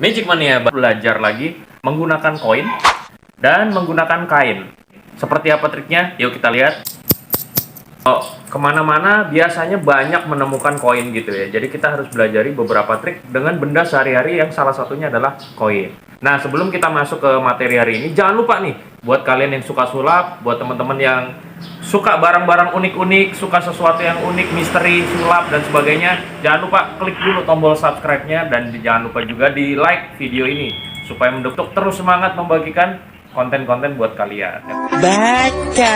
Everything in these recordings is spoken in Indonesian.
Magic Mania belajar lagi menggunakan koin dan menggunakan kain. Seperti apa triknya? Yuk kita lihat. Kemana-mana biasanya banyak menemukan koin gitu ya. Jadi kita harus belajari beberapa trik dengan benda sehari-hari yang salah satunya adalah koin. Nah, sebelum kita masuk ke materi hari ini, jangan lupa nih, buat kalian yang suka sulap, buat teman-teman yang suka barang-barang unik-unik, suka sesuatu yang unik, misteri, sulap, dan sebagainya, jangan lupa klik dulu tombol subscribe-nya, dan jangan lupa juga di like video ini, supaya mendukung terus semangat membagikan konten-konten buat kalian. Baca.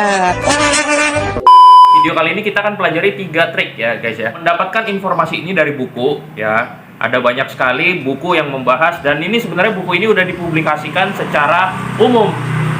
Video kali ini kita akan pelajari 3 trik ya guys ya. Mendapatkan informasi ini dari buku ya. Ada banyak sekali buku yang membahas, dan ini sebenarnya buku ini udah dipublikasikan secara umum.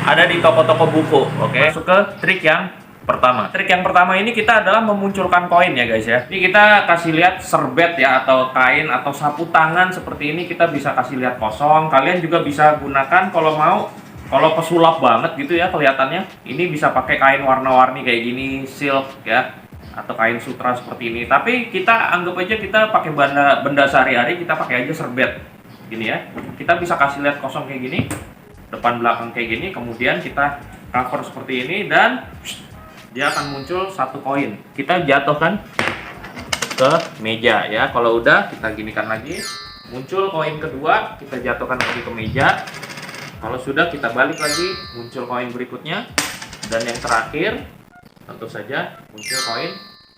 Ada di toko-toko buku. Oke. Masuk ke trik yang pertama. Trik yang pertama ini kita adalah memunculkan koin ya guys ya. Ini kita kasih lihat serbet ya, atau kain atau sapu tangan seperti ini, kita bisa kasih lihat kosong. Kalian juga bisa gunakan kalau mau. Kalau pesulap banget gitu ya kelihatannya, ini bisa pakai kain warna-warni kayak gini, silk ya, atau kain sutra seperti ini. Tapi kita anggap aja kita pakai benda sehari-hari, kita pakai aja serbet gini ya. Kita bisa kasih lihat kosong kayak gini, depan belakang kayak gini, kemudian kita cover seperti ini, dan dia akan muncul satu koin. Kita jatuhkan ke meja ya. Kalau udah, kita ginikan lagi, muncul koin kedua, kita jatuhkan lagi ke meja. Kalau sudah, kita balik lagi, muncul koin berikutnya, dan yang terakhir tentu saja muncul koin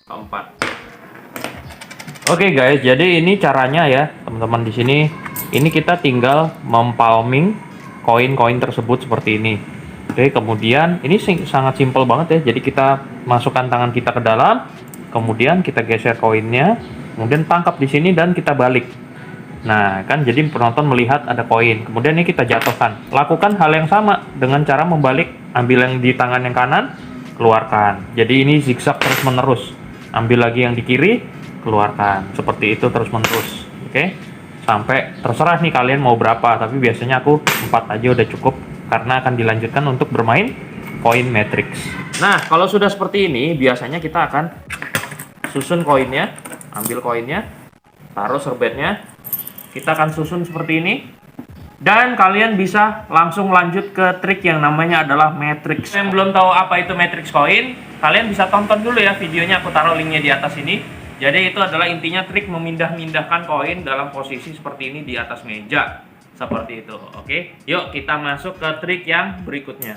keempat. Oke guys, jadi ini caranya ya teman-teman. Di sini ini kita tinggal mempalming koin-koin tersebut seperti ini. Oke, kemudian ini sangat simpel banget ya. Jadi kita masukkan tangan kita ke dalam, kemudian kita geser koinnya, kemudian tangkap di sini dan kita balik. Nah, kan jadi penonton melihat ada koin. Kemudian ini kita jatuhkan. Lakukan hal yang sama dengan cara membalik. Ambil yang di tangan yang kanan, keluarkan. Jadi ini zigzag terus menerus. Ambil lagi yang di kiri, keluarkan. Seperti itu terus menerus. Oke. Sampai terserah nih kalian mau berapa, tapi biasanya aku 4 aja udah cukup karena akan dilanjutkan untuk bermain koin matrix. Nah, kalau sudah seperti ini, biasanya kita akan susun koinnya, ambil koinnya, taruh serbetnya. Kita akan susun seperti ini, dan kalian bisa langsung lanjut ke trik yang namanya adalah matrix. Yang belum tahu apa itu matrix coin, kalian bisa tonton dulu ya videonya, aku taruh linknya di atas ini. Jadi itu adalah intinya trik memindah-mindahkan koin dalam posisi seperti ini di atas meja, seperti itu. Oke, yuk kita masuk ke trik yang berikutnya.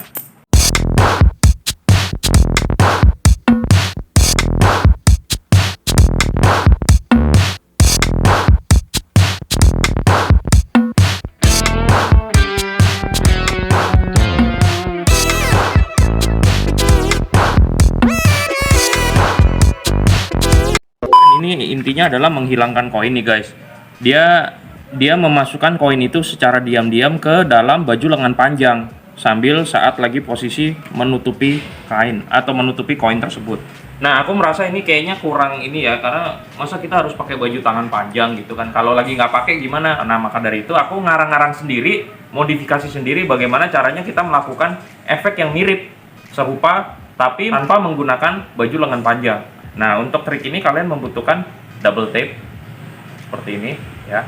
Ini intinya adalah menghilangkan koin nih guys. Dia memasukkan koin itu secara diam-diam ke dalam baju lengan panjang sambil saat lagi posisi menutupi kain atau menutupi koin tersebut. Nah, aku merasa ini kayaknya kurang ini ya, karena masa kita harus pakai baju tangan panjang gitu kan. Kalau lagi nggak pakai gimana? Nah, maka dari itu aku ngarang-ngarang sendiri, modifikasi sendiri bagaimana caranya kita melakukan efek yang mirip serupa tapi tanpa menggunakan baju lengan panjang. Nah, untuk trik ini kalian membutuhkan double tape seperti ini ya.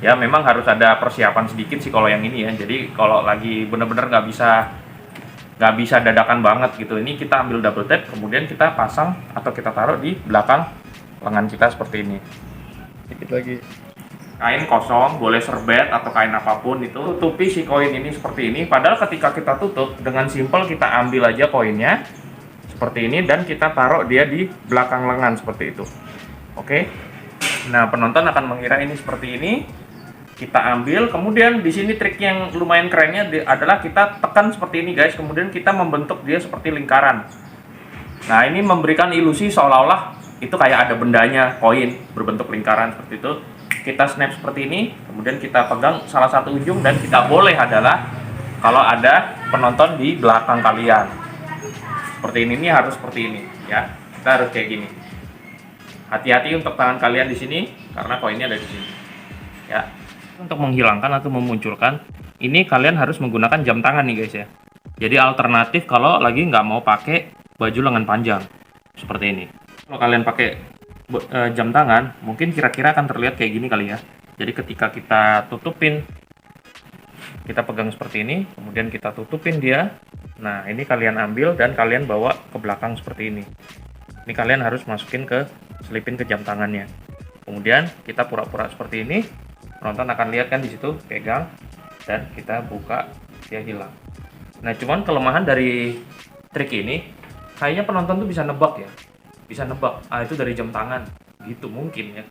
Ya, memang harus ada persiapan sedikit sih kalau yang ini ya. Jadi kalau lagi bener-bener nggak bisa dadakan banget gitu, ini kita ambil double tape, kemudian kita pasang atau kita taruh di belakang lengan kita seperti ini. Dikit lagi. Kain kosong, boleh serbet atau kain apapun itu, tutupi si koin ini seperti ini. Padahal ketika kita tutup, dengan simpel kita ambil aja koinnya seperti ini dan kita taruh dia di belakang lengan seperti itu. Oke. Nah, penonton akan mengira ini seperti ini. Kita ambil, kemudian di sini trik yang lumayan kerennya adalah kita tekan seperti ini guys, kemudian kita membentuk dia seperti lingkaran. Nah, ini memberikan ilusi seolah-olah itu kayak ada bendanya, koin berbentuk lingkaran seperti itu. Kita snap seperti ini, kemudian kita pegang salah satu ujung, dan kita boleh adalah kalau ada penonton di belakang kalian. Seperti ini harus seperti ini ya. Kita harus kayak gini. Hati-hati untuk tangan kalian di sini karena koinnya ada di sini. Ya. Untuk menghilangkan atau memunculkan, ini kalian harus menggunakan jam tangan nih guys ya. Jadi alternatif kalau lagi nggak mau pakai baju lengan panjang seperti ini. Kalau kalian pakai jam tangan, mungkin kira-kira akan terlihat kayak gini kali ya. Jadi ketika kita tutupin kita pegang seperti ini, kemudian kita tutupin dia. Nah, ini kalian ambil dan kalian bawa ke belakang seperti ini. Ini kalian harus masukin selipin ke jam tangannya. Kemudian kita pura-pura seperti ini. Penonton akan lihat kan di situ, pegang dan kita buka, dia hilang. Nah, cuman kelemahan dari trik ini, kayaknya penonton tuh bisa nebak ya. Bisa nebak, itu dari jam tangan. Gitu mungkin ya.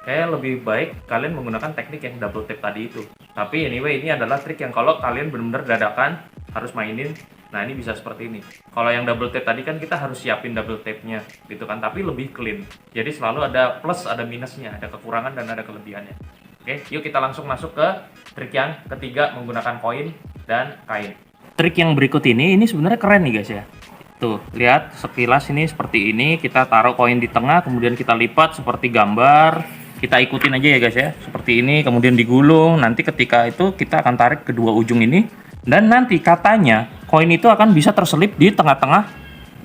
Kayak lebih baik kalian menggunakan teknik yang double tap tadi itu. Tapi anyway, ini adalah trik yang kalau kalian benar-benar dadakan harus mainin. Nah, ini bisa seperti ini. Kalau yang double tap tadi kan kita harus siapin double tap-nya gitu kan, tapi lebih clean. Jadi selalu ada plus, ada minusnya, ada kekurangan dan ada kelebihannya. Oke, yuk kita langsung masuk ke trik yang ketiga menggunakan koin dan kain. Trik yang berikut ini sebenarnya keren nih guys ya. Tuh, lihat sekilas ini seperti ini, kita taruh koin di tengah, kemudian kita lipat seperti gambar. Kita ikutin aja ya guys ya, seperti ini, kemudian digulung. Nanti ketika itu kita akan tarik kedua ujung ini, dan nanti katanya koin itu akan bisa terselip di tengah-tengah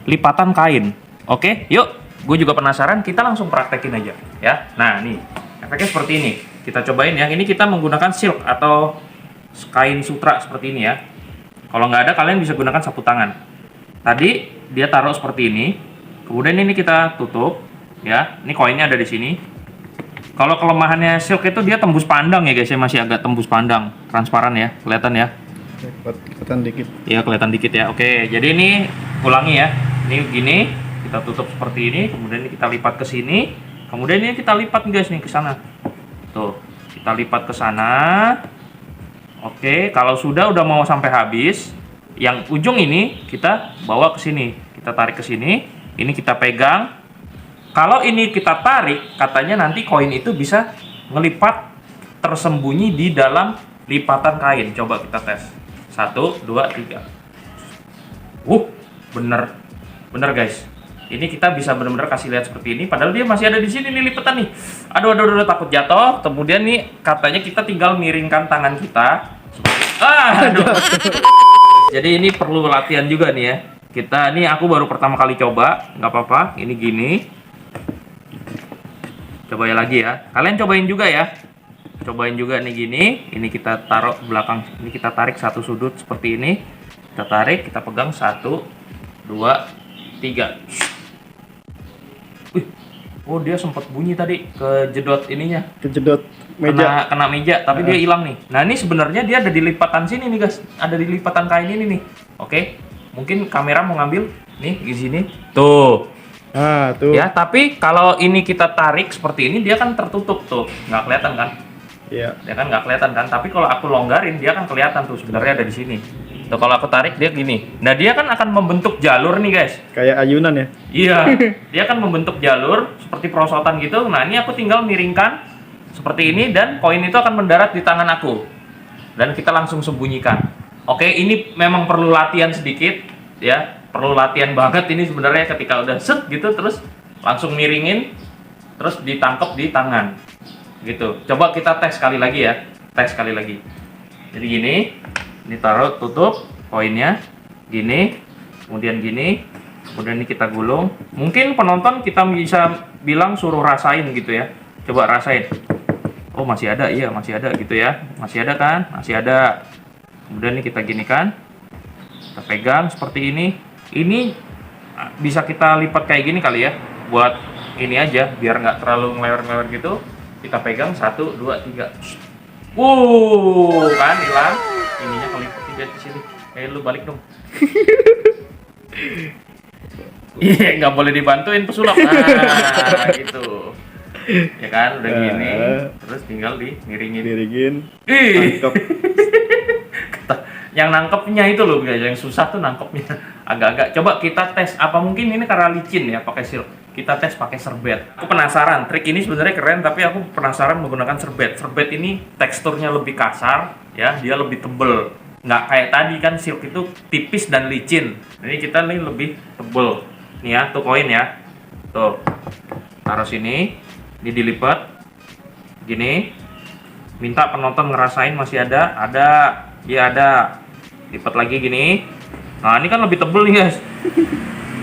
lipatan kain. Oke, yuk, gue juga penasaran, kita langsung praktekin aja ya. Nah, nih, efeknya seperti ini. Kita cobain ya, ini kita menggunakan silk atau kain sutra seperti ini ya. Kalau nggak ada, kalian bisa gunakan sapu tangan. Tadi dia taruh seperti ini, kemudian ini kita tutup ya. Ini koinnya ada di sini. Kalau kelemahannya silk itu dia tembus pandang ya guys ya, masih agak tembus pandang, transparan ya, kelihatan ya. Kelihatan dikit. Iya, kelihatan dikit ya. Oke, jadi ini ulangi ya. Ini gini, kita tutup seperti ini, kemudian ini kita lipat ke sini, kemudian ini kita lipat guys nih ke sana. Tuh, kita lipat ke sana. Oke, kalau udah mau sampai habis, yang ujung ini kita bawa ke sini. Kita tarik ke sini, ini kita pegang. Kalau ini kita tarik, katanya nanti koin itu bisa ngelipat tersembunyi di dalam lipatan kain. Coba kita tes. 1, 2, 3. Bener guys. Ini kita bisa benar-benar kasih lihat seperti ini. Padahal dia masih ada di sini nih lipatan nih. Aduh, takut jatuh. Kemudian nih katanya kita tinggal miringkan tangan kita. Aduh. Jadi ini perlu latihan juga nih ya. Aku baru pertama kali coba. Nggak apa-apa. Ini gini. Coba ya lagi ya. Kalian cobain juga ya. Cobain juga nih gini. Ini kita taruh belakang. Ini kita tarik satu sudut seperti ini. Kita tarik, kita pegang 1, 2, 3. Oh, dia sempat bunyi tadi kejedot ininya. Kejedot meja. Kena meja, tapi dia hilang nih. Nah, ini sebenarnya dia ada di lipatan sini nih, guys. Ada di lipatan kain ini nih. Oke. Mungkin kamera mau ngambil nih di sini. Tuh. Tuh. Ya, tapi kalau ini kita tarik seperti ini dia kan tertutup tuh. Nggak kelihatan kan? Iya. Dia kan nggak kelihatan kan? Tapi kalau aku longgarin dia kan kelihatan tuh sebenarnya ada di sini. Tuh, kalau aku tarik dia gini. Nah, dia kan akan membentuk jalur nih, guys. Kayak ayunan ya? Iya, dia kan membentuk jalur seperti perosotan gitu. Nah, ini aku tinggal miringkan seperti ini dan koin itu akan mendarat di tangan aku. Dan kita langsung sembunyikan. Oke, ini memang perlu latihan sedikit ya. Perlu latihan banget ini sebenarnya ketika udah set gitu terus langsung miringin terus ditangkap di tangan. Gitu. Coba kita tes sekali lagi ya. Tes sekali lagi. Jadi gini, ini taruh tutup koinnya gini, kemudian gini, kemudian ini kita gulung. Mungkin penonton kita bisa bilang suruh rasain gitu ya. Coba rasain. Oh, masih ada, iya masih ada gitu ya. Masih ada kan? Masih ada. Kemudian ini kita gini kan. Kita pegang seperti ini. Ini bisa kita lipat kayak gini kali ya. Buat ini aja, biar nggak terlalu ngelewer-ngelewer gitu. Kita pegang 1, 2, 3. Kan hilang. Ininya kelipet juga di sini. Lu balik dong. Iya, nggak boleh dibantuin pesulap. Nah, gitu. Ya kan, udah gini. Terus tinggal miringin. Nangkep. Yang nangkepnya itu loh guys, yang susah tuh nangkepnya. Agak-agak. Coba kita tes. Apa mungkin ini karena licin ya pakai silk. Kita tes pakai serbet. Aku penasaran. Trik ini sebenarnya keren, tapi aku penasaran menggunakan serbet. Serbet ini teksturnya lebih kasar, ya, dia lebih tebel. Nggak kayak tadi kan silk itu tipis dan licin. Ini kita nih lebih tebel. Nih ya, tuh koin ya. Tuh. Taruh sini. Ini dilipat. Gini. Minta penonton ngerasain masih ada. Ada. Iya ada. Lipat lagi gini. Nah, ini kan lebih tebel nih guys.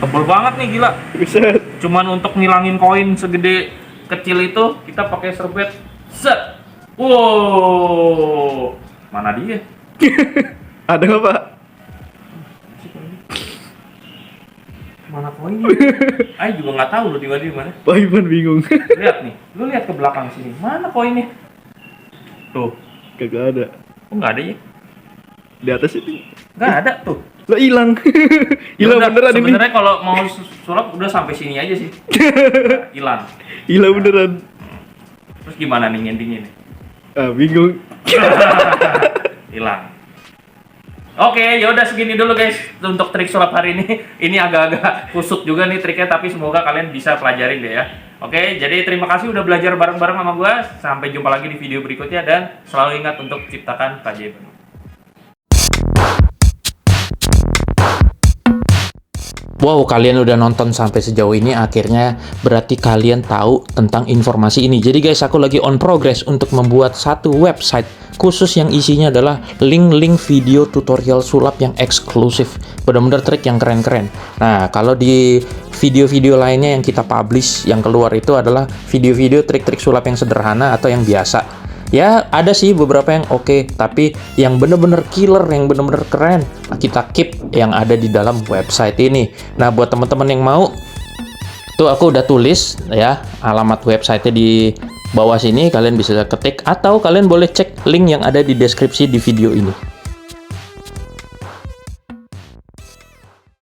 Tebel banget nih, gila. Buset. Cuman untuk ngilangin koin segede kecil itu kita pakai serbet. Set. Wow. Mana dia? Ada nggak Pak? Mana koinnya? Ayo juga nggak tahu lo di mana. Pak Ivan bingung. Lihat nih, lu lihat ke belakang sini. Mana koinnya? Tuh, Kagak ada. kok nggak ada ya? Di atas itu. Nggak ada tuh. Lo hilang. Hilang Udah, beneran ini. sebenarnya kalau mau sulap udah sampai sini aja sih. Hilang. Hilang beneran. Terus gimana nih endingnya nih? Ah, bingung. Hilang. Oke, ya udah segini dulu guys untuk trik sulap hari ini. Ini agak-agak kusut juga nih triknya, tapi semoga kalian bisa pelajarin deh ya. Oke, jadi terima kasih udah belajar bareng-bareng sama gua. Sampai jumpa lagi di video berikutnya dan selalu ingat untuk ciptakan keajaiban. Wow, kalian udah nonton sampai sejauh ini, akhirnya berarti kalian tahu tentang informasi ini. Jadi guys, aku lagi on progress untuk membuat satu website khusus yang isinya adalah link-link video tutorial sulap yang eksklusif. Bener-bener trik yang keren-keren. Nah, kalau di video-video lainnya yang kita publish, yang keluar itu adalah video-video trik-trik sulap yang sederhana atau yang biasa. Ya, ada sih beberapa yang oke, tapi yang bener-bener killer, yang bener-bener keren, kita keep yang ada di dalam website ini. Nah, buat teman-teman yang mau, tuh aku udah tulis ya alamat website-nya di bawah sini, kalian bisa ketik atau kalian boleh cek link yang ada di deskripsi di video ini.